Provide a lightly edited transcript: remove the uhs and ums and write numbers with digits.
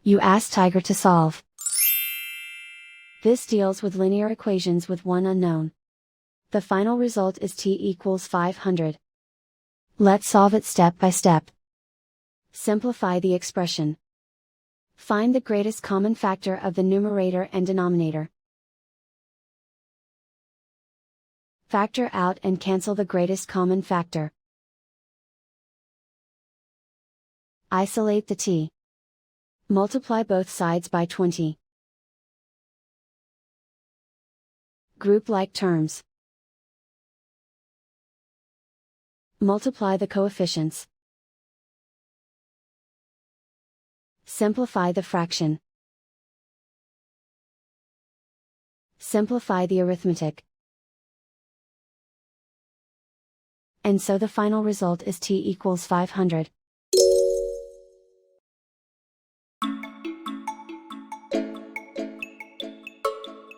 You ask Tiger to solve. This deals with linear equations with one unknown. The final result is t equals 500. Let's solve it step by step. Simplify the expression. Find the greatest common factor of the numerator and denominator. Factor out and cancel the greatest common factor. Isolate the t. Multiply both sides by 20. Group like terms. Multiply the coefficients. Simplify the fraction. Simplify the arithmetic. And so the final result is t equals 500.